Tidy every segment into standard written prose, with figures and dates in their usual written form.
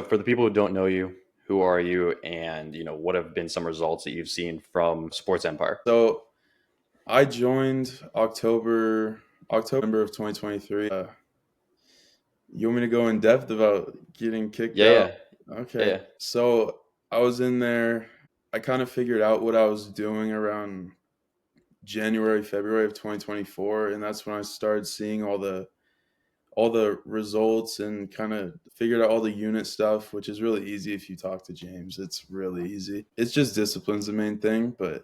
for the people who don't know you, who are you, and what have been some results that you've seen from Sports Empire? So I joined October of 2023. You want me to go in depth about getting kicked Yeah, out? yeah, Okay. yeah. So I was in there. I kind of figured out what I was doing around January, February of 2024, and that's when I started seeing all the results and kind of figured out all the unit stuff, which is really easy if you talk to James. It's really easy. It's just discipline's the main thing, but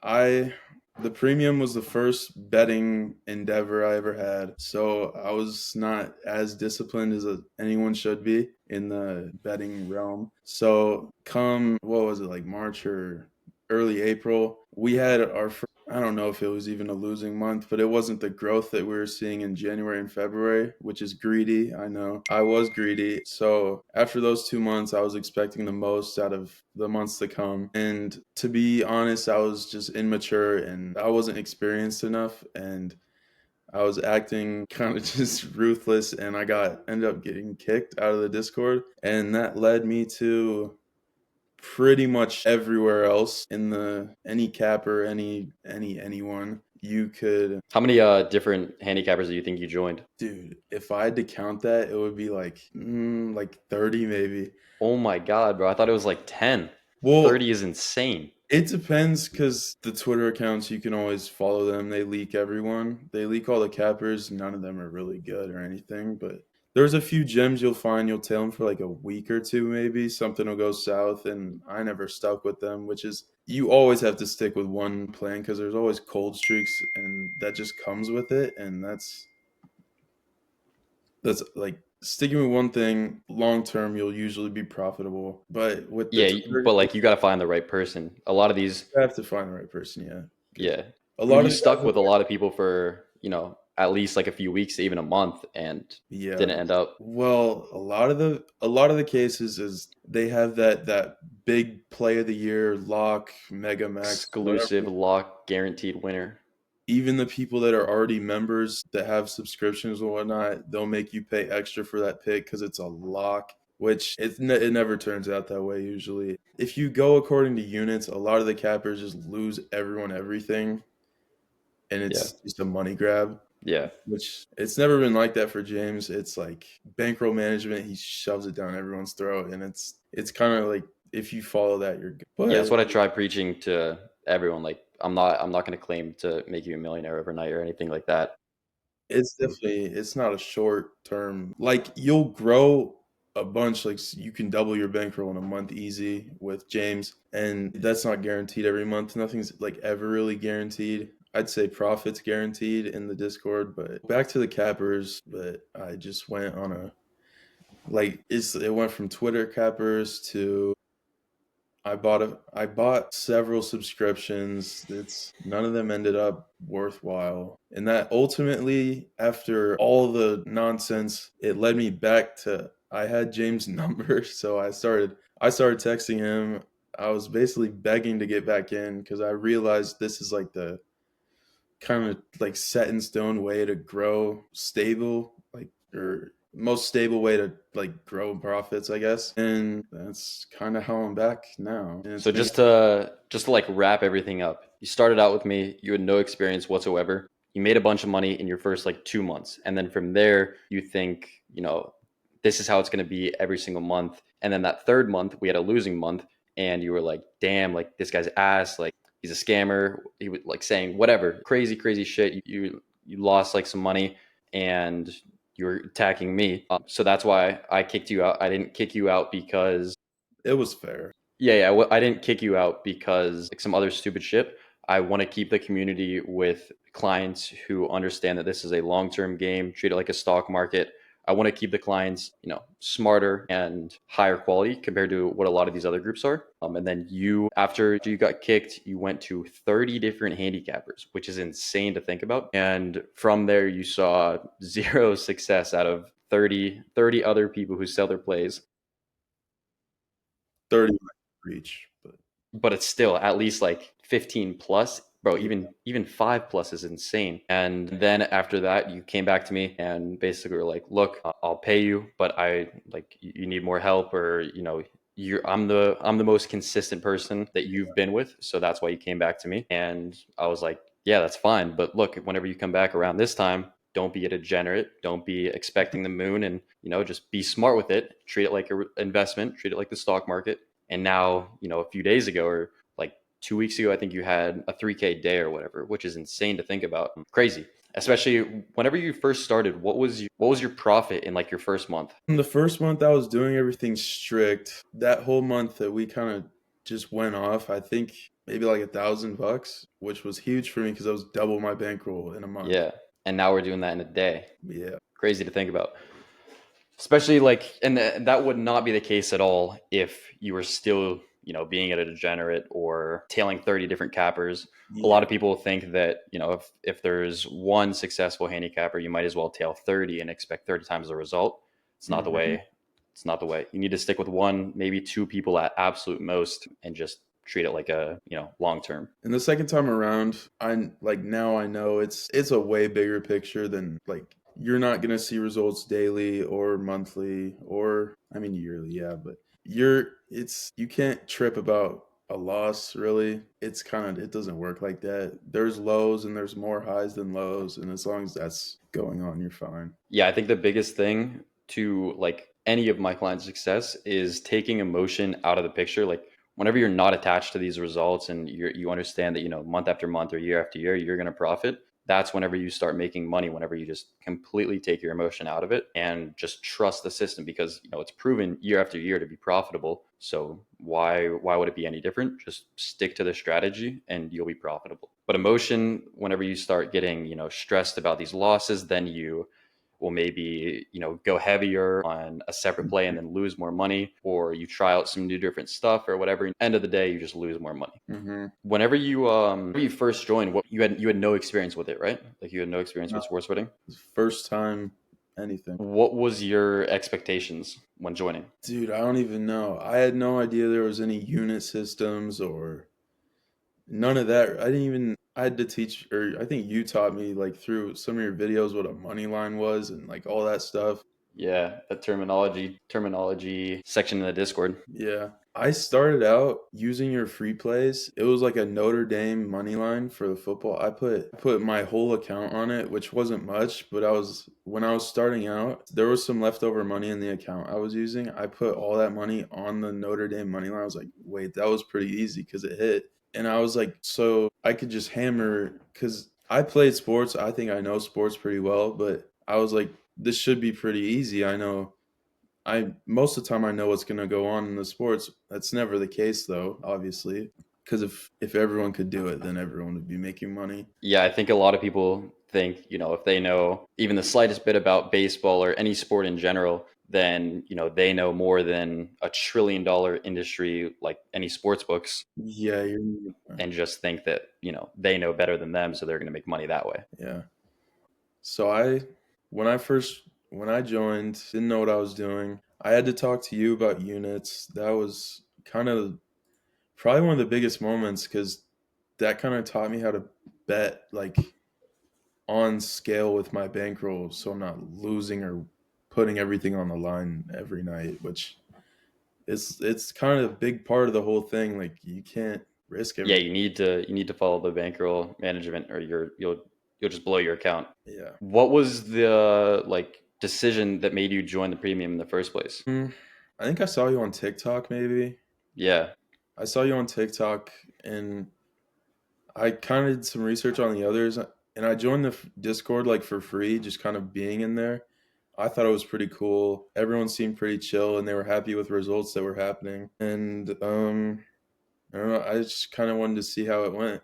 I the premium was the first betting endeavor I ever had. So I was not as disciplined as anyone should be in the betting realm. So come what was it, like March or early April, we had I don't know if it was even a losing month, but it wasn't the growth that we were seeing in January and February, which is greedy. I know I was greedy. So after those 2 months, I was expecting the most out of the months to come. And to be honest, I was just immature and I wasn't experienced enough. And I was acting kind of just ruthless, and ended up getting kicked out of the Discord. And that led me to pretty much everywhere else in the any capper, anyone you could. How many different handicappers do you think you joined? Dude, if I had to count that, it would be like 30 maybe. Oh my God, bro! I thought it was like 10. Well, 30 is insane. it depends because the Twitter accounts, you can always follow them. They leak everyone. They leak all the cappers. None of them are really good or anything, but there's a few gems you'll find. You'll tail them for like a week or two, maybe. Something will go south, and I never stuck with them, which is you always have to stick with one plan because there's always cold streaks, and that just comes with it. And that's like sticking with one thing long term, you'll usually be profitable. But with the Yeah, Twitter, but like you got to find the right person. A lot of these, you have to find the right person, yeah. Because yeah. a I mean, lot you of the guys stuck in with a lot of people for at least like a few weeks, even a month, and Yeah. didn't end up Well, a lot of the cases is they have that big play of the year lock, mega max, exclusive whatever. lock guaranteed winner. Even the people that are already members that have subscriptions and whatnot, they'll make you pay extra for that pick because it's a lock, which it never turns out that way usually. If you go according to units, a lot of the cappers just lose everyone everything, and Yeah, it's just a money grab. yeah. Which it's never been like that for James. It's like bankroll management. He shoves it down everyone's throat, and it's kind of like if you follow that, you're good. Yeah, that's But what I try preaching to everyone. Like, I'm not going to claim to make you a millionaire overnight or anything like that. it's not a short term. Like you'll grow a bunch. Like you can double your bankroll in a month easy with James, and that's not guaranteed every month. Nothing's like ever really guaranteed. I'd say profits guaranteed in the Discord, but back to the cappers. But I just went on a it went from Twitter cappers to I bought several subscriptions. It's none of them ended up worthwhile. And that ultimately, after all the nonsense, it led me back to I had James' number, so I started texting him. I was basically begging to get back in because I realized this is like the kind of like set in stone way to grow stable, like or most stable way to like grow profits, I guess. And that's kind of how I'm back now. And it's So been just to like wrap everything up, you started out with me, you had no experience whatsoever. You made a bunch of money in your first like 2 months. And then from there, you think, this is how it's going to be every single month. And then that third month, we had a losing month. And you were like, damn, like this guy's ass, like he's a scammer. He was like saying whatever, crazy, crazy shit. You lost like some money and you were attacking me. So that's why I kicked you out. I didn't kick you out because it was fair. yeah, yeah. I didn't kick you out because like some other stupid shit. I want to keep the community with clients who understand that this is a long-term game, treat it like a stock market. I want to keep the clients, smarter and higher quality compared to what a lot of these other groups are. And then after you got kicked, you went to 30 different handicappers, which is insane to think about. And from there, you saw zero success out of 30 other people who sell their plays. 30 might reach, but But it's still at least like 15 plus Bro, Yeah. even 5 plus is insane. And then after that, you came back to me and basically were like, look, I'll pay you, but I like you need more help, or you're I'm the most consistent person that you've been with, so that's why you came back to me. And I was like, yeah, that's fine, but look, whenever you come back around this time, don't be a degenerate, don't be expecting the moon, and just be smart with it, treat it like an investment, treat it like the stock market. And now, a few days ago, or like 2 weeks ago, I think you had a 3K day or whatever, which is insane to think about. Crazy. Especially whenever you first started, what was your profit in like your first month? In the first month, I was doing everything strict. That whole month that we kind of just went off, I think maybe like $1,000, which was huge for me because I was double my bankroll in a month. Yeah. And now we're doing that in a day. Yeah. Crazy to think about. Especially like, and that would not be the case at all if you were still, being at a degenerate or tailing 30 different cappers. A lot Yeah. of people think that, if there's one successful handicapper, you might as well tail 30 and expect 30 times the result. It's not the Hmm. way. It's not the way. You need to stick with one, maybe two people at absolute most, and just treat it like a, long term. And the second time around, I like now I know it's a way bigger picture than like you're not gonna see results daily or monthly or I mean yearly, yeah, but you can't trip about a loss really. It's kind of it doesn't work like that. There's lows and there's more highs than lows, and as long as that's going on, you're fine. Yeah, I think the biggest thing to like any of my clients' success is taking emotion out of the picture. Like whenever you're not attached to these results and you understand that, month after month or year after year, you're going to profit. That's whenever you start making money, whenever you just completely take your emotion out of it and just trust the system, because, it's proven year after year to be profitable. So why would it be any different? Just stick to the strategy and you'll be profitable. But emotion, whenever you start getting, stressed about these losses, then you will maybe go heavier on a separate play and then lose more money, or you try out some new different stuff or whatever. End of the day, you just lose more money. Mm-hmm. Whenever you first joined, what you had no experience with it, right? Like you had no experience with No, sports betting. first time anything. What was your expectations when joining? Dude, I don't even know. I had no idea there was any unit systems or none of that. I didn't even. I had to teach, or I think you taught me like through some of your videos what a money line was and like all that stuff. Yeah, the terminology section in the Discord. Yeah. I started out using your free plays. It was like a Notre Dame money line for the football. I put my whole account on it, which wasn't much, but when I was starting out, there was some leftover money in the account I was using. I put all that money on the Notre Dame money line. I was like, wait, that was pretty easy because it hit. And I was like, so I could just hammer because I played sports. I think I know sports pretty well, but I was like, this should be pretty easy. I know I most of the time I know what's going to go on in the sports. That's never the case though, obviously, because if everyone could do it, then everyone would be making money. Yeah, I think a lot of people think, if they know even the slightest bit about baseball or any sport in general, then, they know more than $1 trillion industry like any sports books, Yeah, and just think that, they know better than them. So they're going to make money that way. yeah. So when I first when I joined, didn't know what I was doing. I had to talk to you about units. That was kind of probably one of the biggest moments because that kind of taught me how to bet like on scale with my bankroll, so I'm not losing or putting everything on the line every night, which it's kind of a big part of the whole thing. Like you can't risk Yeah, everything. you need to follow the bankroll management, or you'll just blow your account. Yeah. What was the like decision that made you join the premium in the first place? I think I saw you on TikTok maybe. Yeah. I saw you on TikTok and I kind of did some research on the others and I joined the Discord like for free, just kind of being in there. I thought it was pretty cool. Everyone seemed pretty chill and they were happy with results that were happening. And I don't know, I just kind of wanted to see how it went.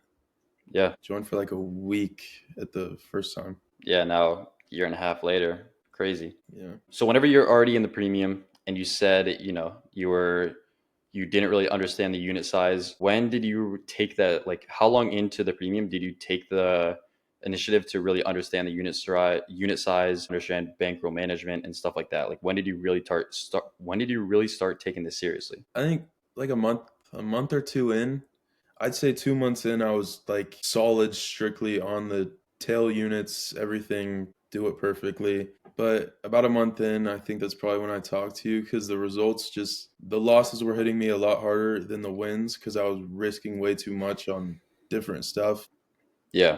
Yeah. Joined for like a week at the first time. Yeah, now year and a half later. Crazy. Yeah. So whenever you're already in the premium and you said, you didn't really understand the unit size, when did you take that, like how long into the premium did you take the initiative to really understand the unit size, understand bankroll management and stuff like that? Like when did you really start when did you really start taking this seriously? I think like a month or two in, I'd say 2 months in, I was like solid, strictly on the tail units, everything, do it perfectly. But about a month in, I think that's probably when I talked to you because the results just, the losses were hitting me a lot harder than the wins because I was risking way too much on different stuff. Yeah.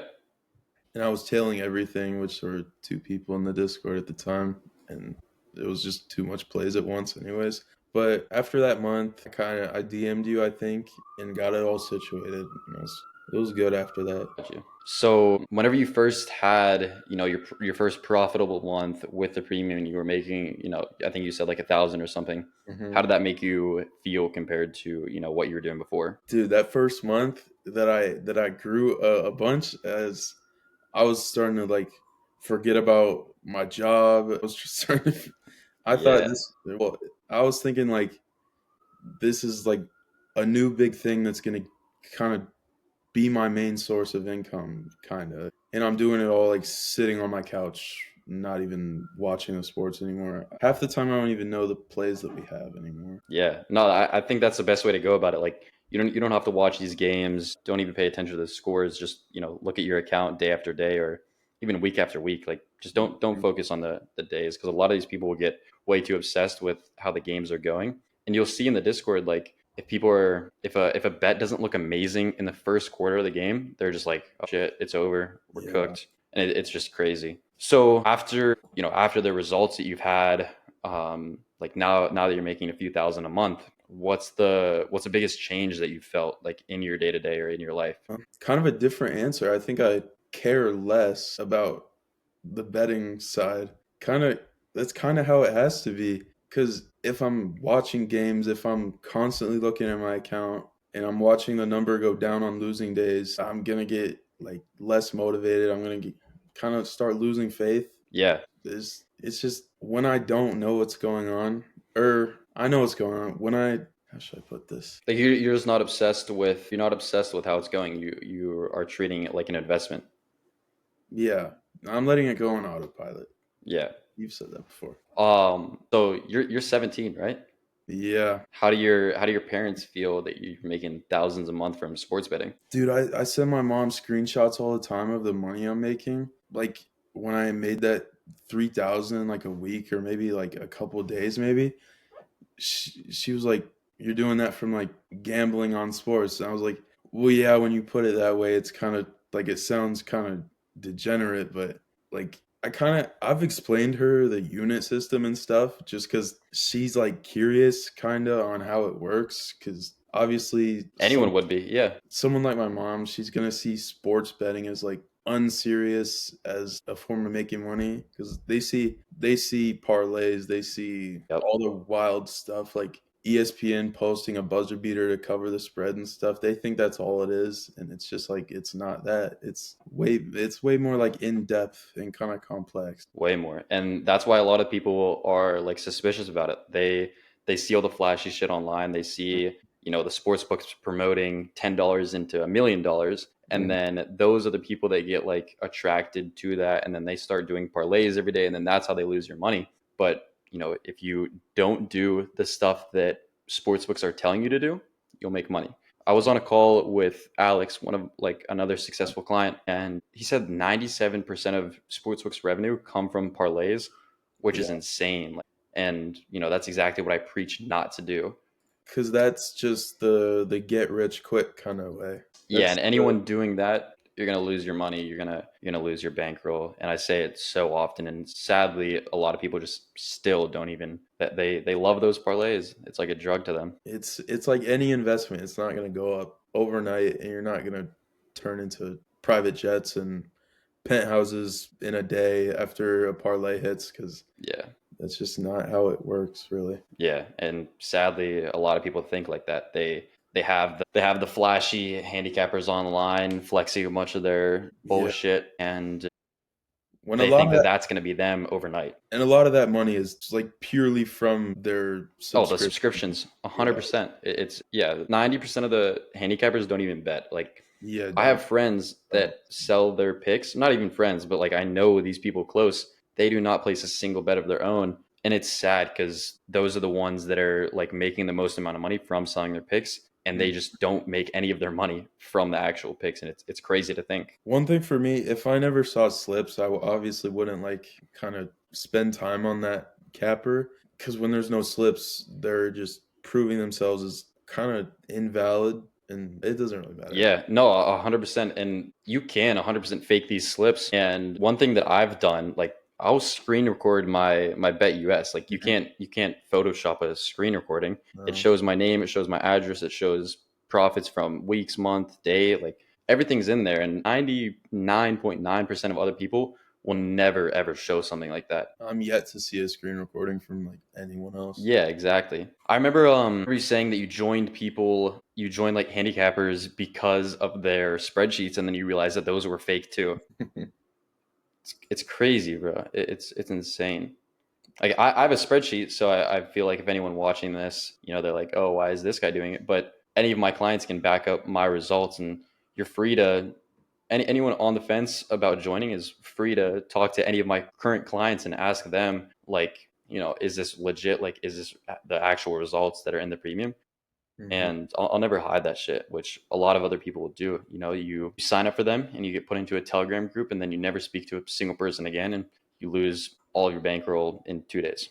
And I was tailing everything, which there were two people in the Discord at the time. And it was just too much plays at once, anyways. But after that month, I DM'd you, I think, and got it all situated. And it was good after that. Got you. So whenever you first had, your first profitable month with the premium, you were making, I think you said like 1,000 or something. How hmm did that make you feel compared to, what you were doing before? Dude, that first month that I grew a bunch, as I was starting to like forget about my job. I was just starting to, I thought Yeah. this, well, I was thinking like this is like a new big thing that's gonna kind of be my main source of income, kind of. And I'm doing it all like sitting on my couch, not even watching the sports anymore. Half the time, I don't even know the plays that we have anymore. Yeah. No, I think that's the best way to go about it. Like you don't have to watch these games. Don't even pay attention to the scores. Just, look at your account day after day or even week after week. Like just don't focus on the days because a lot of these people will get way too obsessed with how the games are going. And you'll see in the Discord like if a bet doesn't look amazing in the first quarter of the game, they're just like, oh shit, it's over. We're Yeah. cooked. And it's just crazy. So after the results that you've had, like now that you're making a few thousand a month, what's the biggest change that you felt like in your day to day or in your life? Kind of a different answer. I think I care less about the betting side. Kind of, that's kind of how it has to be. Because if I'm watching games, if I'm constantly looking at my account and I'm watching the number go down on losing days, I'm gonna get like less motivated. I'm gonna kind of start losing faith. Yeah. It's just when I don't know what's going on, or I know what's going on. When I, how should I put this? Like you're just not obsessed with how it's going. You are treating it like an investment. Yeah, I'm letting it go on autopilot. Yeah. You've said that before. So you're 17, right? Yeah, How do your parents feel that you're making thousands a month from sports betting? dude, I send my mom screenshots all the time of the money I'm making. Like when I made that 3,000 in like a week or maybe like a couple of days, maybe she was like, "You're doing that from like gambling on sports." And I was like, "Well, yeah, when you put it that way, it's kind of like it sounds kind of degenerate, but like I've explained her the unit system and stuff just because she's like curious kind of on how it works because obviously Anyone would be, yeah. someone like my mom, she's gonna see sports betting as like unserious as a form of making money because they see parlays, they see Yep. all the wild stuff like ESPN posting a buzzer beater to cover the spread and stuff. They think that's all it is, and it's just like it's not that. It's way more like in depth and kind of complex. Way more. And that's why a lot of people are like suspicious about it. They see all the flashy shit online. They see, the sports books promoting $10 into $1 million. And Mhm. then those are the people that get like attracted to that. And then they start doing parlays every day. And then that's how they lose your money. But, if you don't do the stuff that sports books are telling you to do, you'll make money. I was on a call with Alex, one of like another successful client, and he said 97% of sportsbooks revenue come from parlays, which is Yeah, insane. Like, and that's exactly what I preach not to do. because that's just the get rich quick kind of way. Yeah, and That's the anyone doing that, you're gonna lose your money. You're gonna lose your bankroll. And I say it so often, and sadly, a lot of people just still don't even that they love those parlays. It's like a drug to them. it's like any investment. It's not going to go up overnight, and you're not going to turn into private jets and penthouses in a day after a parlay hits because Yeah. that's just not how it works, really. Yeah, and sadly, a lot of people think like that. They have the flashy handicappers online flexing a bunch of their Yeah, bullshit, and when a they lot think of that that that's going to be them overnight. and a lot of that money is like purely from their Oh, the subscription. subscriptions, Yeah, 100%. It's yeah, 90% of the handicappers don't even bet. Like yeah, I don't. have friends Oh, that sell their picks, not even friends, but like I know these people close. They do not place a single bet of their own And it's sad because those are the ones that are like making the most amount of money from selling their picks, and they just don't make any of their money from the actual picks, and it's crazy to think. One thing for me, if I never saw slips, obviously wouldn't like kind of spend time on that capper because when there's no slips, they're just proving themselves as kind of invalid, and it doesn't really matter. Yeah, no, 100%. And you can 100% fake these slips. And one thing that I've done, like I'll screen record my Bet US. Like you can't Photoshop a screen recording. It No. shows my name, it shows my address, it shows profits from weeks, month, day, like everything's in there. And 99.9% of other people will never ever show something like that. I'm yet to see a screen recording from like anyone else. Yeah, exactly. I remember you saying that you joined like handicappers because of their spreadsheets, and then you realized that those were fake too. It's crazy, bro. It's insane. Like I have a spreadsheet, so I feel like if anyone watching this, they're like, oh, why is this guy doing it? But any of my clients can back up my results, and you're free to anyone on the fence about joining is free to talk to any of my current clients and ask them like, is this legit? Like, is this the actual results that are in the premium? Mhm. And I'll never hide that shit, which a lot of other people will do. You sign up for them and you get put into a Telegram group, and then you never speak to a single person again, and you lose all of your bankroll in 2 days.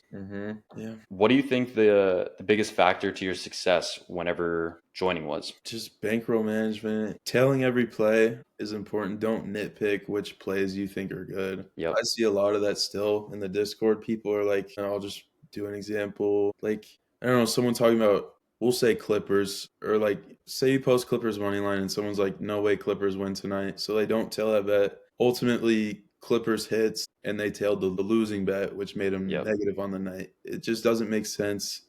Yeah. What do you think the biggest factor to your success whenever joining was? Just bankroll management. Tailing every play is important. Don't nitpick which plays you think are good. Yep. I see a lot of that still in the Discord. People are like, I'll just do an example. Like, I don't know, someone talking about, we'll say Clippers, or like, say you post Clippers money line and someone's like, no way Clippers win tonight. So they don't tail that bet. Ultimately, Clippers hits and they tailed the losing bet, which made them Yep. negative on the night. It just doesn't make sense.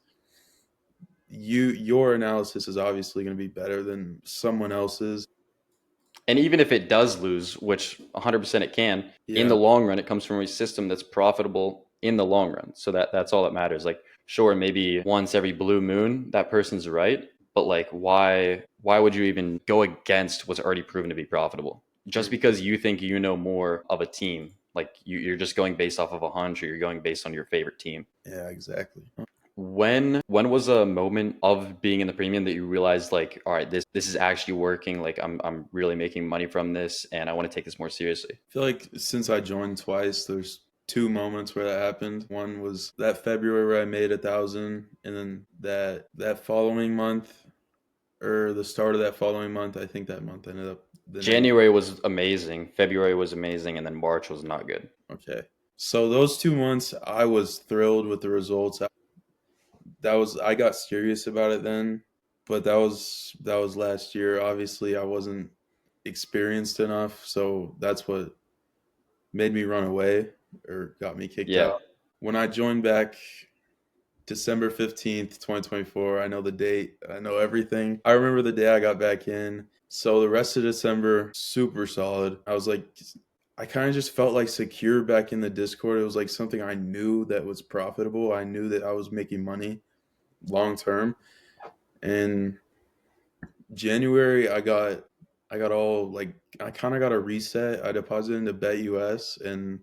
Your analysis is obviously going to be better than someone else's. And even if it does lose, which 100% it can, in Yeah, the long run, it comes from a system that's profitable in the long run. So that's all that matters. Like, sure, maybe once every blue moon, that person's right. But like, why would you even go against what's already proven to be profitable? Just because you think you know more of a team, like you're just going based off of a hunch, or you're going based on your favorite team. yeah, exactly. When was a moment of being in the premium that you realized like, all right, this is actually working, like I'm really making money from this and I want to take this more seriously? I feel like since I joined twice, there's two moments where that happened. One was that February where I made 1,000, and then that following month, or the start of that following month. I think that month ended up the negative. January was amazing, February was amazing, and then March was not good. Okay, so those 2 months, I was thrilled with the results. I got serious about it then, but that was last year. Obviously, I wasn't experienced enough, so that's what made me run away or got me kicked Yeah. out. When I joined back December 15th, 2024, I know the date, I know everything. I remember the day I got back in. So the rest of December, super solid. I was like, I kind of just felt like secure back in the Discord. It was like something I knew that was profitable. I knew that I was making money long term. And January, I got all like, I kind of got a reset. I deposited into Bet US and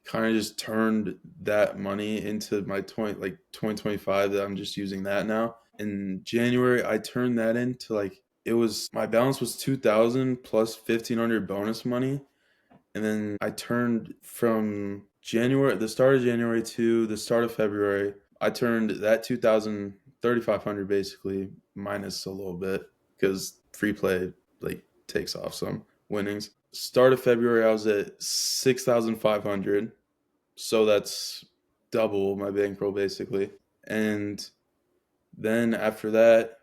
kind of just turned that money into my 2025 that I'm just using that now. In January, I turned that into like, it was, my balance was 2,000 plus 1,500 bonus money. And then I turned from January, the start of January to the start of February, I turned that 2,000 3,500 basically minus a little bit because free play like takes off some winnings. Start of February, I was at 6,500. So that's double my bankroll basically. And then after that,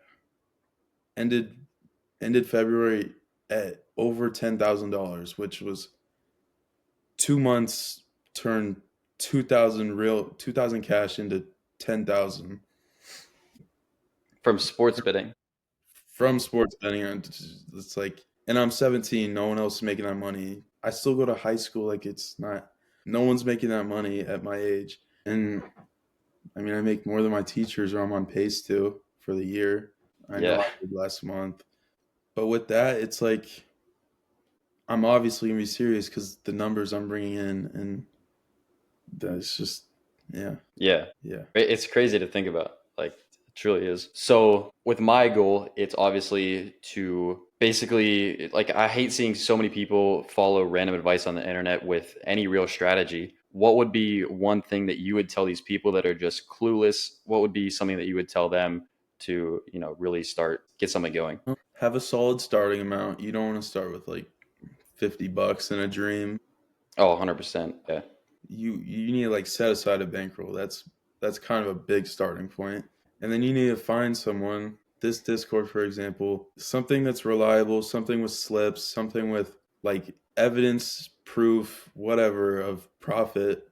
ended ended February at over $10,000, which was 2 months turned 2,000 cash into 10,000 From sports betting. from sports betting. And it's like, and I'm 17, no one else is making that money. I still go to high school, like it's not, no one's making that money at my age. And I mean, I make more than my teachers, or I'm on pace to for the year. I know Yeah. I did last month, but with that, it's like I'm obviously gonna be serious because the numbers I'm bringing in, and that's just Yeah. Yeah. Yeah. It's crazy to think about. Like, it truly is. So, with my goal, it's obviously to basically, like, I hate seeing so many people follow random advice on the internet with any real strategy. What would be one thing that you would tell these people that are just clueless? What would be something that you would tell them to, really get something going? Have a solid starting amount. You don't want to start with like $50 in a dream. Oh, 100%. Yeah. You need to like set aside a bankroll. That's kind of a big starting point. And then you need to find someone, this Discord for example, something that's reliable, something with slips, something with like evidence, proof, whatever of profit,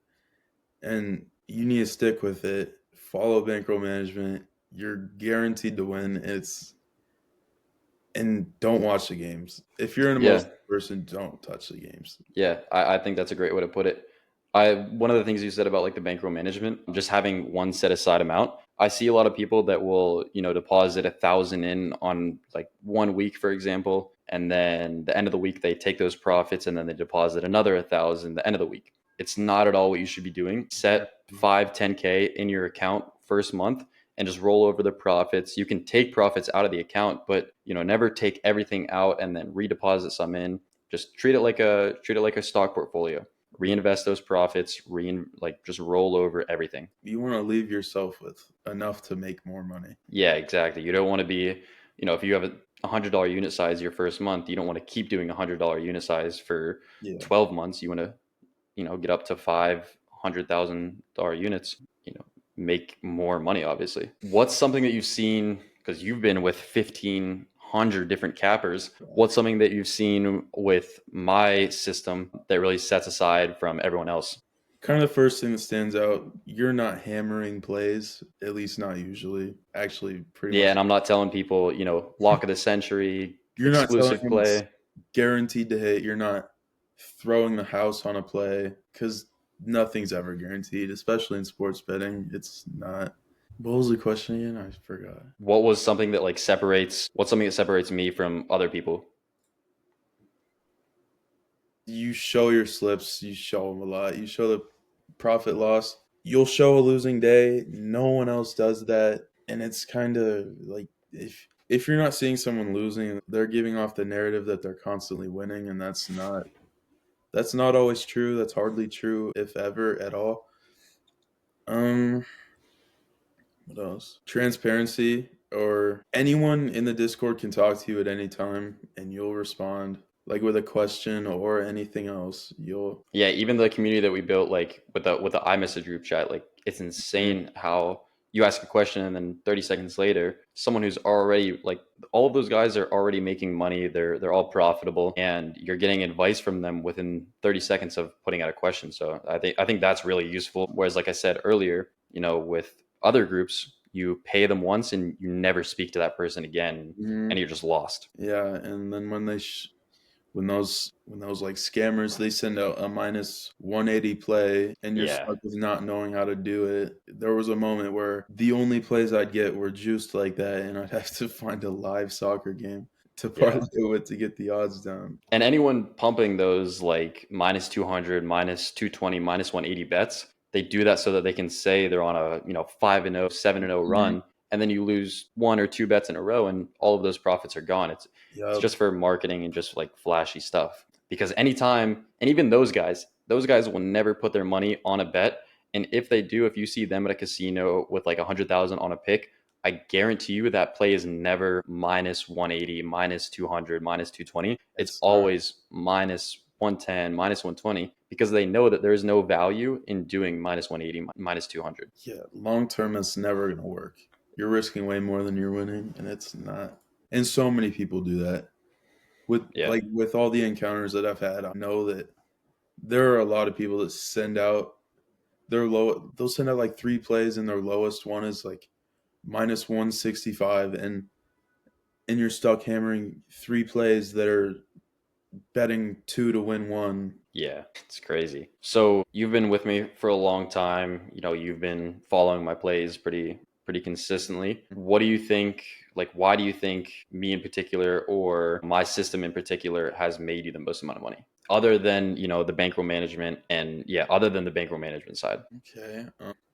and you need to stick with it. Follow bankroll management. You're guaranteed to win. It's and don't watch the games. If you're an Yeah. emotional person, don't touch the games. Yeah, I think that's a great way to put it. One of the things you said about like the bankroll management, just having one set aside amount. I see a lot of people that will, deposit 1,000 in on like 1 week, for example, and then the end of the week they take those profits and then they deposit another 1,000 the end of the week. It's not at all what you should be doing. Set 5, 10K in your account first month and just roll over the profits. You can take profits out of the account, but never take everything out and then redeposit some in. Just treat it like a stock portfolio. Reinvest those profits, just roll over everything. You want to leave yourself with enough to make more money. Yeah, exactly. You don't want to be, if you have a $100 unit size your first month, you don't want to keep doing $100 unit size for Yeah. 12 months. You want to, get up to $500,000 units, make more money, obviously. What's something that you've seen, because you've been with 1,500 different cappers, what's something that you've seen with my system that really sets aside from everyone else? Kind of the first thing that stands out, you're not hammering plays, at least not usually. Actually, pretty Yeah, much. and I'm not telling people, lock of the century, You're not telling exclusive them it's play. guaranteed to hit. You're not throwing the house on a play because nothing's ever guaranteed, especially in sports betting. It's not. What was the question again? I forgot. What's something that separates me from other people? You show your slips, you show them a lot. You show the profit loss. You'll show a losing day. No one else does that, and it's kind of like if you're not seeing someone losing, they're giving off the narrative that they're constantly winning, and that's not always true. That's hardly true, if ever at all. Um, what else? Transparency, or anyone in the Discord can talk to you at any time, and you'll respond like with a question or anything else. You'll. Yeah, even the community that we built, like with the iMessage group chat, like it's Mhm. insane how you ask a question and then 30 seconds later, someone who's already like all of those guys are already making money. They're all profitable, and you're getting advice from them within 30 seconds of putting out a question. So I think that's really useful. Whereas, like I said earlier, with other groups, you pay them once and you never speak to that person again, Mhm. and you're just lost. Yeah, and then when those like scammers, they send out a minus 180 play and you're Yeah. stuck with not knowing how to do it. There was a moment where the only plays I'd get were juiced like that, and I'd have to find a live soccer game to Yeah. parlay with to get the odds down. And anyone pumping those like minus 200, minus 220, minus 180 bets, they do that so that they can say they're on a, 5-0, 7-0 Mhm. run. And then you lose one or two bets in a row and all of those profits are gone. It's Yup. just for marketing and just like flashy stuff. Because anytime, and even those guys will never put their money on a bet. And if they do, if you see them at a casino with like 100,000 on a pick, I guarantee you that play is never minus 180, minus 200, minus 220. It's It's not. always minus 110, minus 120 because they know that there's no value in doing minus 180, minus 200. Yeah, long term, it's never gonna work. You're risking way more than you're winning, and it's not. And so many people do that. Yeah. With all the encounters that I've had, I know that there are a lot of people that send out their low. They'll send out like three plays, and their lowest one is like minus 165, and you're stuck hammering three plays that are betting two to win one. Yeah, it's crazy. So you've been with me for a long time. You've been following my plays pretty consistently. What do you think, like why do you think me in particular or my system in particular has made you the most amount of money? other than, the bankroll management, and yeah, other than the bankroll management side. Okay.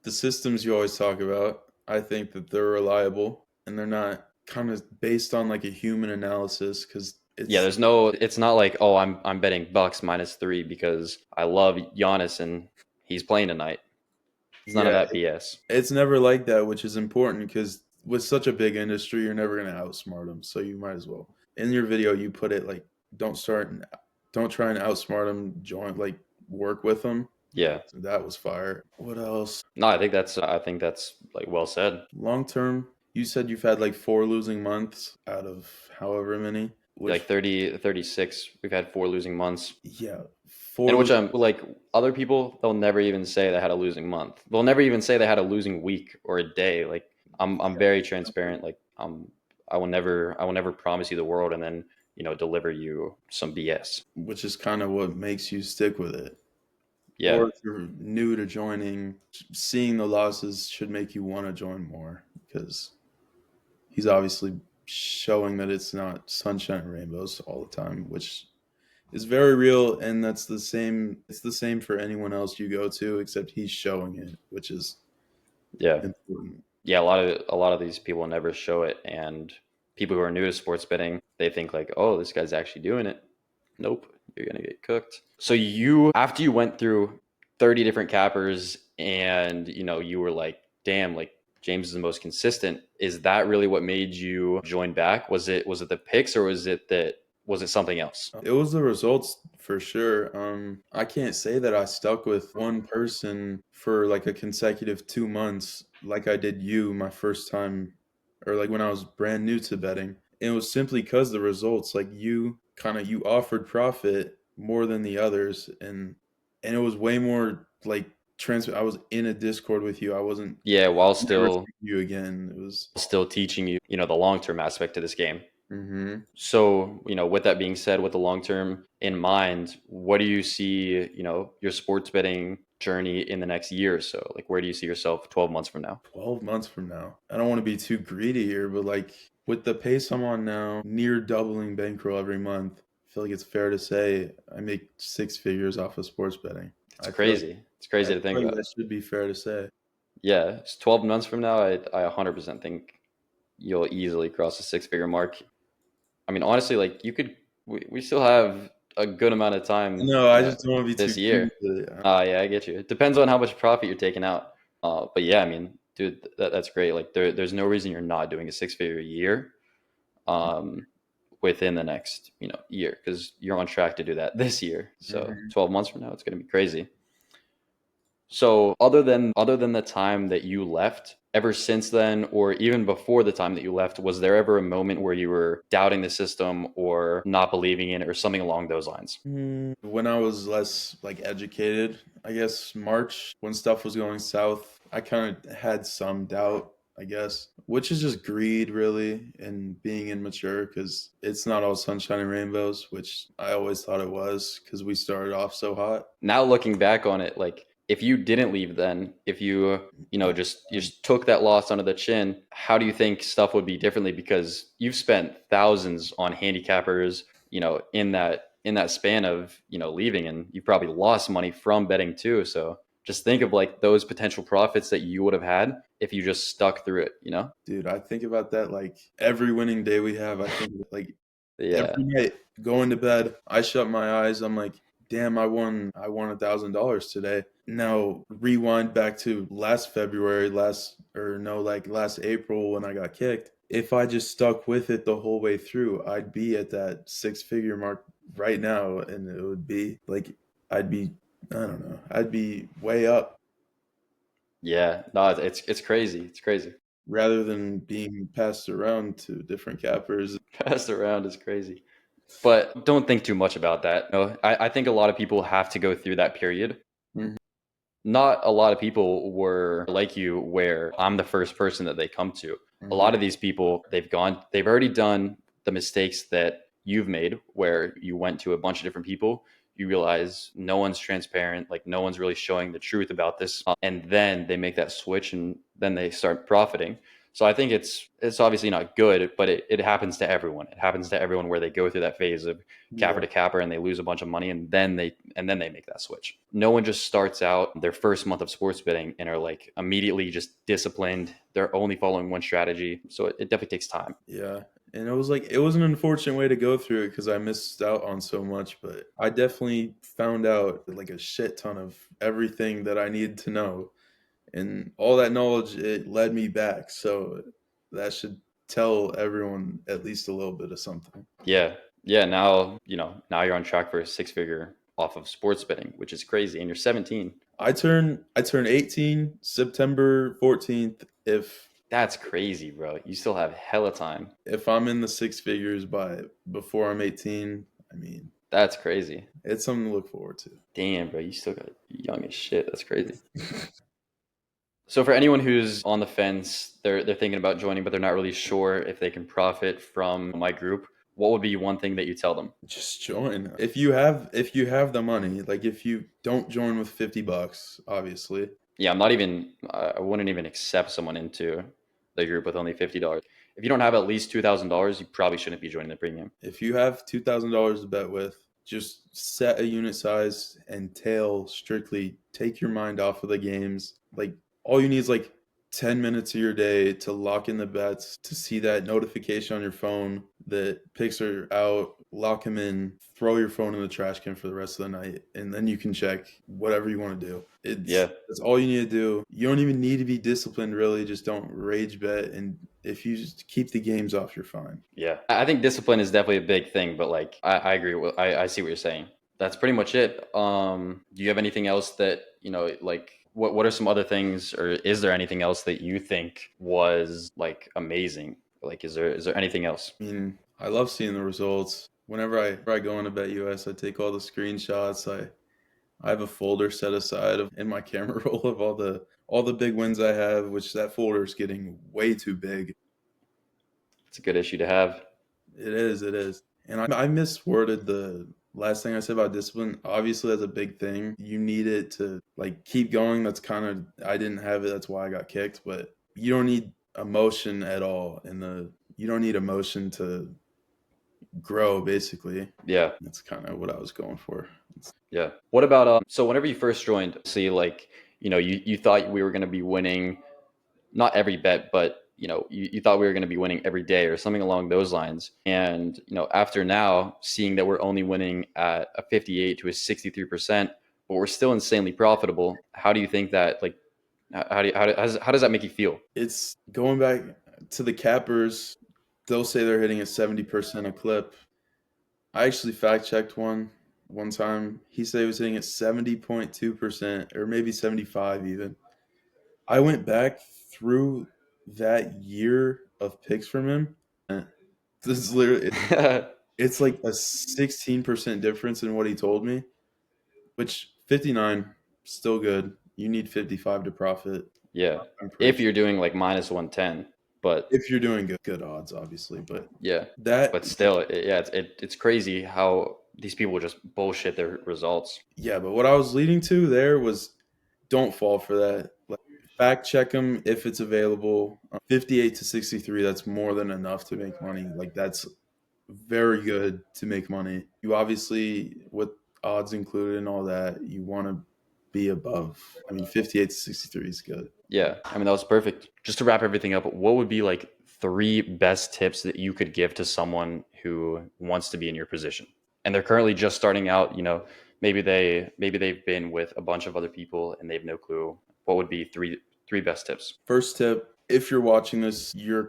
The systems you always talk about, I think that they're reliable and they're not kind of based on like a human analysis because Yeah, it's it's not like, oh, I'm betting Bucks -3 because I love Giannis and he's playing tonight. It's none of yeah, that BS. it's never like that, which is important because with such a big industry, you're never gonna outsmart them. So you might as well. In your video, you put it like, don't start and don't try and outsmart them. Join like work with them. Yeah. So that was fire. What else? No, I think that's like well said. Long term, you said you've had like 4 losing months out of however many. Like Which 30, 36, we've had 4 losing months. yeah, four And which losing. I'm like, other people, they'll never even say they had a losing month. They'll never even say they had a losing week or a day. Like I'm very transparent. Like I will never promise you the world and then, deliver you some BS. Which is kind of what makes you stick with it. Yeah. Or if you're new to joining, seeing the losses should make you want to join more because he's obviously showing that it's not sunshine and rainbows all the time, which is very real. And that's the same. It's the same for anyone else you go to, except he's showing it, which is Yeah. important. Yeah, a lot of these people never show it, and people who are new to sports betting, they think like, oh, this guy's actually doing it. Nope, you're gonna get cooked. So after you went through 30 different cappers, and you were like, damn, like James is the most consistent. Is that really what made you join back? Was it the picks, or was it something else? It was the results for sure. I can't say that I stuck with one person for like a consecutive 2 months, like I did you my first time, or like when I was brand new to betting. It was simply because the results, like you offered profit more than the others, and it was way more like I was in a Discord with you. I wasn't Yeah, while never still seeing you again. It was. still teaching you, the long-term aspect to this game. Hmm. So, with that being said, with the long term in mind, what do you see, your sports betting journey in the next year or so? Like, where do you see yourself 12 months from now? 12 months from now. I don't want to be too greedy here, but like with the pace I'm on now, near doubling bankroll every month, I feel like it's fair to say I make 6 figures off of sports betting. It's I feel like crazy. It's crazy to think about. that should be fair to say. Yeah, it's 12 months from now, I 100% think you'll easily cross the six-figure mark. I mean, honestly, like we still have a good amount of time, No, I just don't want to be too this greedy year. with it. Yeah, I get you. It depends on how much profit you're taking out. But yeah, I mean, dude, that's great. Like there's no reason you're not doing a six-figure a year, um, within the next, year, because you're on track to do that this year. So Mhm. 12 months from now, it's going to be crazy. So other than the time that you left, ever since then, or even before the time that you left, was there ever a moment where you were doubting the system or not believing in it or something along those lines? When I was less like educated, I guess March when stuff was going south, I kind of had some doubt, I guess, which is just greed really and being immature because it's not all sunshine and rainbows, which I always thought it was because we started off so hot. Now looking back on it, like if you didn't leave then, if you just took that loss under the chin, how do you think stuff would be differently? Because you've spent thousands on handicappers, in that span of, leaving, and you probably lost money from betting too. So just think of like those potential profits that you would have had if you just stuck through it. Dude, I think about that like every winning day we have. I think like Yeah. every night going to bed, I shut my eyes. I'm like, damn, I won $1,000 today. Now rewind back to last February, last April when I got kicked. If I just stuck with it the whole way through, I'd be at that 6 figure mark right now, and it would be like I'd be I don't know, I'd be way up Yeah. No, it's crazy. It's crazy. rather than being passed around to different cappers. Passed around is crazy. But don't think too much about that. No, I think a lot of people have to go through that period. Mhm. Not a lot of people were like you, where I'm the first person that they come to. A Mhm. lot of these people, they've already done the mistakes that you've made, where you went to a bunch of different people. You realize no one's transparent, like no one's really showing the truth about this. And then they make that switch and then they start profiting. So I think it's obviously not good, but it happens to everyone. It happens to everyone where they go through that phase of capper Yeah. to capper and they lose a bunch of money and then they make that switch. No one just starts out their first month of sports betting and are like immediately just disciplined. They're only following one strategy. So it definitely takes time. Yeah. And it was an unfortunate way to go through it because I missed out on so much, but I definitely found out like a shit ton of everything that I needed to know. And all that knowledge, it led me back. So that should tell everyone at least a little bit of something. Yeah. Yeah. Now you're on track for a six figure off of sports betting, which is crazy. And you're 17. I turn 18 September 14th. That's crazy, bro. You still have hella time. If I'm in the six figures by before I'm 18, I mean, That's crazy. it's something to look forward to. Damn, bro. You still got young as shit. That's crazy. So for anyone who's on the fence, they're thinking about joining, but they're not really sure if they can profit from my group. What would be one thing that you tell them? Just join. If you have the money, like if you don't join with $50, obviously. Yeah, I wouldn't even accept someone into the group with only $50. If you don't have at least $2,000, you probably shouldn't be joining the premium. If you have $2,000 to bet with, just set a unit size and tail strictly. Take your mind off of the games. Like all you need is like 10 minutes of your day to lock in the bets, to see that notification on your phone that picks are out, lock them in, throw your phone in the trash can for the rest of the night, and then you can check whatever you want to do. Yeah, That's all you need to do. You don't even need to be disciplined, really. Just don't rage bet. And if you just keep the games off, you're fine. yeah. I think discipline is definitely a big thing, but like I agree with I see what you're saying. That's pretty much it. Do you have anything else that, like what are some other things, or is there anything else that you think was like amazing? Like is there anything else? I mean, I love seeing the results. Whenever I go into Bet US, I take all the screenshots. I have a folder set aside in my camera roll of all the big wins I have, which that folder is getting way too big. It's a good issue to have. It is. And I misworded the last thing I said about discipline. Obviously, that's a big thing. You need it to like keep going. That's kind of I didn't have it. That's why I got kicked. But you don't need emotion at all. You don't need emotion to grow. Basically, Yeah. that's kind of what I was going for. Yeah. What about so whenever you first joined, see like, you thought we were going to be winning not every bet, but you thought we were going to be winning every day or something along those lines. And, after now seeing that we're only winning at a 58 to a 63%, but we're still insanely profitable. How do you think that like how does that make you feel? It's going back to the cappers. They'll say they're hitting a 70% a clip. I actually fact checked one time. He said he was hitting at 70.2% or maybe 75 even. I went back through that year of picks from him. This is literally it's like a 16% difference in what he told me, which 59 still good. You need 55 to profit. Yeah. I'm pretty If sure. you're doing like minus 110, but If you're doing good odds, obviously, but yeah, that but still, yeah, it's crazy how these people just bullshit their results. yeah, but what I was leading to there was don't fall for that. Like, fact check them if it's available. 58 to 63, that's more than enough to make money. Like that's very good to make money. You obviously, with odds included and all that, you want to be above. I mean, 58 to 63 is good. Yeah, I mean that was perfect. Just to wrap everything up, what would be like three best tips that you could give to someone who wants to be in your position and they're currently just starting out? Maybe they've been with a bunch of other people and they have no clue. What would be three best tips? First tip, if you're watching this, you're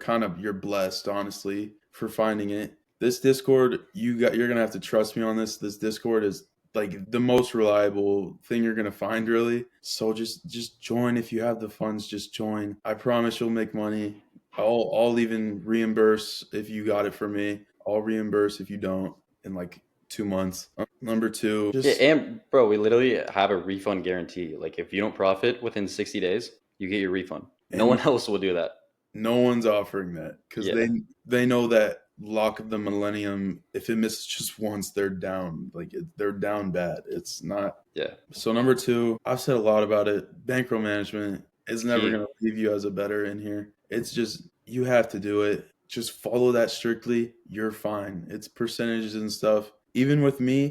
blessed, honestly, for finding it. This Discord, you're gonna have to trust me on this. This Discord is like the most reliable thing you're gonna find, really. So just join if you have the funds. Just join. I promise you'll make money. I'll even reimburse if you got it for me. I'll reimburse if you don't in like 2 months. Number two, Yeah, just and bro, we literally have a refund guarantee. Like if you don't profit within 60 days, you get your refund. No and one else will do that. no one's offering that because Yeah, they know that lock of the millennium. If it misses just once, they're down. They're down bad. It's not. yeah. So number two, I've said a lot about it. Bankroll management is never Key. going to leave you as a better in here. It's just you have to do it. Just follow that strictly. You're fine. It's percentages and stuff. Even with me,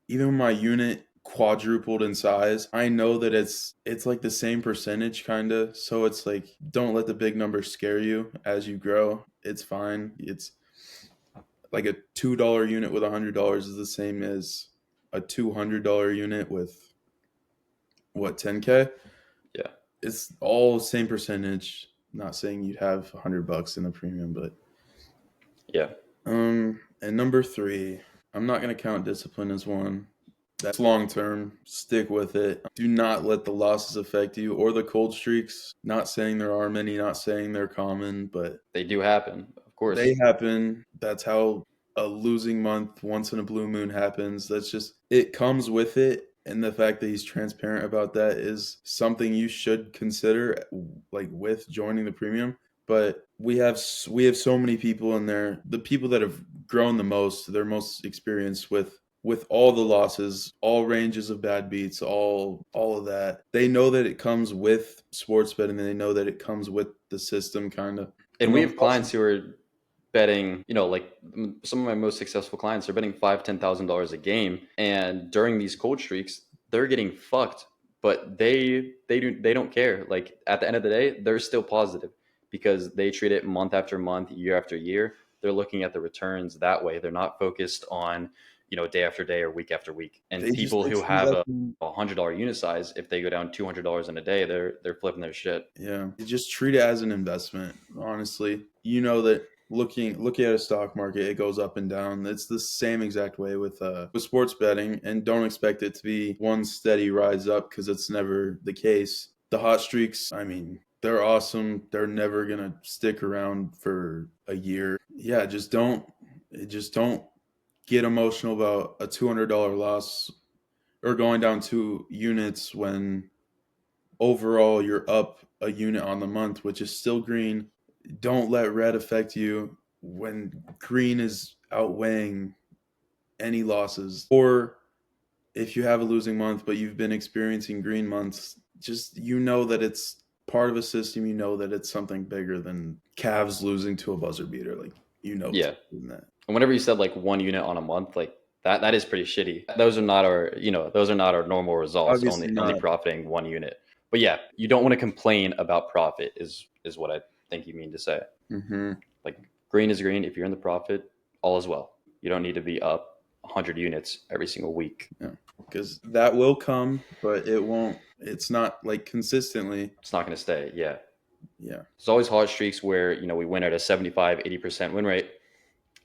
even when my unit quadrupled in size, I know that it's like the same percentage kind of. So it's like don't let the big numbers scare you as you grow. It's fine. It's like a $2 unit with $100 is the same as a $200 unit with what, 10K? Yeah. It's all same percentage. Not saying you'd have $100 in the premium, but Yeah. and number three, I'm not gonna count discipline as one. That's long term. Stick with it. Do not let the losses affect you or the cold streaks. Not saying there are many, not saying they're common, but They do happen, of course. they happen. That's how a losing month once in a blue moon happens. That's just it comes with it. And the fact that he's transparent about that is something you should consider like with joining the premium. But we have so many people in there. The people that have grown the most, they're most experienced with all the losses, all ranges of bad beats, all of that. They know that it comes with sports betting, and they know that it comes with the system kind of. And And we those have losses, clients who are betting, like some of my most successful clients are betting $5,000-$10,000 a game, and during these cold streaks, they're getting fucked. But they don't care. Like at the end of the day, they're still positive because they treat it month after month, year after year. They're looking at the returns that way. They're not focused on, day after day or week after week. And people they who treat have that. a $100 unit size, if they go down $200 in a day, they're flipping their shit. Yeah, you just treat it as an investment. Honestly, you know that looking at a stock market, it goes up and down. It's the same exact way with sports betting, and don't expect it to be one steady rise up because it's never the case. The hot streaks, I mean, they're awesome. They're never gonna stick around for a year. Yeah, just don't get emotional about a $200 loss or going down 2 units when overall you're up a unit on the month, which is still green. Don't let red affect you when green is outweighing any losses. Or if you have a losing month, but you've been experiencing green months, just that it's part of a system. You know that it's something bigger than Cavs losing to a buzzer beater. Like it's Yeah. bigger than that. And whenever you said like one unit on a month, like that is pretty shitty. Those are not our normal results, Obviously only not. profiting one unit. But yeah, you don't want to complain about profit is what I think you mean to say. Mm-hmm. Like green is green. If you're in the profit, all is well. You don't need to be up 100 units every single week. Yeah, because that will come, but it won't. It's not like consistently. It's not going to stay. Yeah. Yeah. There's always hot streaks where, we win at a 75, 80% win rate,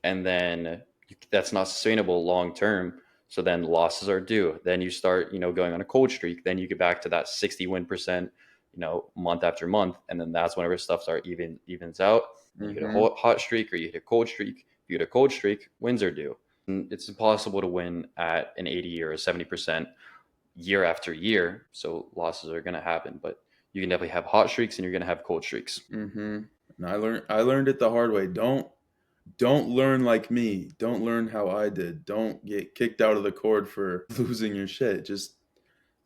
and then that's not sustainable long term. So then losses are due. Then you start, going on a cold streak. Then you get back to that 60 win percent, month after month, and then that's whenever stuff evens out. And you hit a Mm-hmm. hot streak or you hit a cold streak. If you hit a cold streak, wins are due. And it's impossible to win at an 80 or a 70% year after year. So losses are going to happen, but you can definitely have hot streaks and you're going to have cold streaks. Mm-hmm. And I learned it the hard way. Don't learn like me. Don't learn how I did. Don't get kicked out of the cord for losing your shit. Just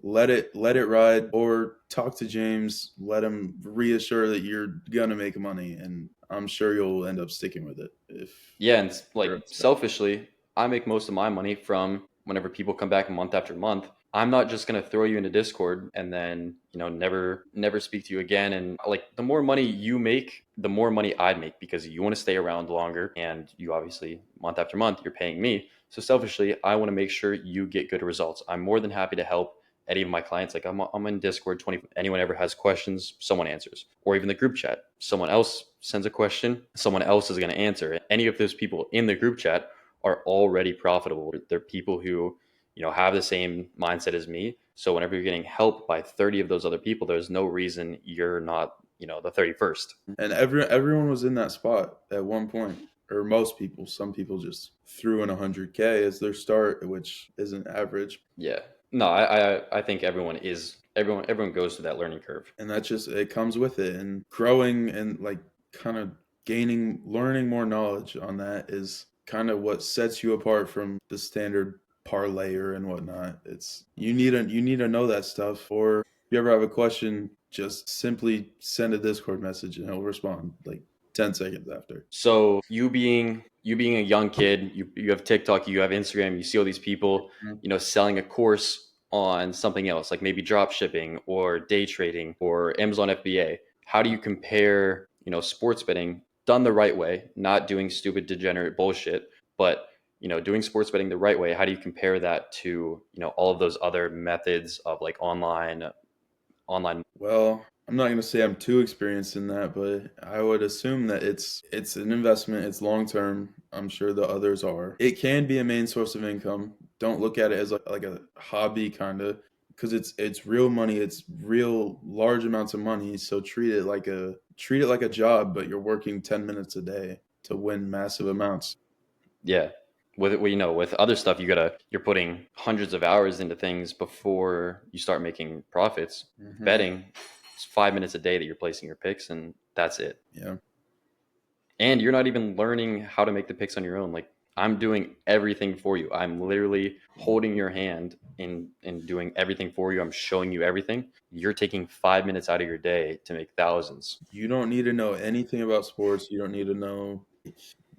let it ride, or talk to James. Let him reassure that you're gonna make money, and I'm sure you'll end up sticking with it if Yeah, and you're like upset. selfishly, I make most of my money from whenever people come back month after month. I'm not just gonna throw you into Discord and then never speak to you again. And like the more money you make, the more money I'd make because you want to stay around longer, and you obviously month after month you're paying me. So selfishly, I want to make sure you get good results. I'm more than happy to help any of my clients. Like I'm in Discord 20. Anyone ever has questions, someone answers, or even the group chat. Someone else sends a question, someone else is going to answer. Any of those people in the group chat are already profitable. They're people who have the same mindset as me. So whenever you're getting help by 30 of those other people, there's no reason you're not the 31st. And everyone was in that spot at one point, or most people. Some people just threw in 100K as their start, which isn't average. Yeah. No, I think everyone goes through that learning curve. And that just it comes with it, and growing and like kind of learning more knowledge on that is kind of what sets you apart from the standard parlayer and whatnot. It's you need to know that stuff, or if you ever have a question, just simply send a Discord message and he'll respond. Like 10 seconds after. So you being a young kid, you have TikTok, you have Instagram, you see all these people, Mhm. selling a course on something else, like maybe drop shipping or day trading or Amazon FBA. How do you compare, sports betting done the right way, not doing stupid degenerate bullshit, but doing sports betting the right way? How do you compare that to, all of those other methods of like online? Well, I'm not gonna say I'm too experienced in that, but I would assume that it's an investment, it's long term. I'm sure the others are. It can be a main source of income. Don't look at it as like a hobby kind of, because it's real money, it's real large amounts of money. So treat it like a job, but you're working 10 minutes a day to win massive amounts. Yeah. With other stuff, you're putting hundreds of hours into things before you start making profits. Hmm. Betting, it's 5 minutes a day that you're placing your picks, and that's it. Yeah. And you're not even learning how to make the picks on your own. Like I'm doing everything for you. I'm literally holding your hand in doing everything for you. I'm showing you everything. You're taking 5 minutes out of your day to make thousands. You don't need to know anything about sports. You don't need to know.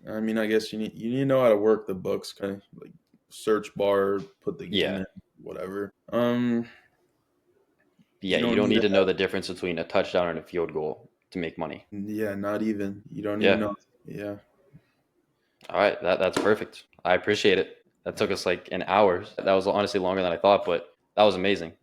I mean, I guess you need to know how to work the books, kind of like search bar, put the game Yeah. in, whatever. Yeah. You You don't don't need need to to know have. the difference between a touchdown and a field goal to make money. Yeah, not even. You don't even Yeah. know. Yeah, All right, that's perfect. I appreciate it. That took us like an hour. That was honestly longer than I thought, but that was amazing.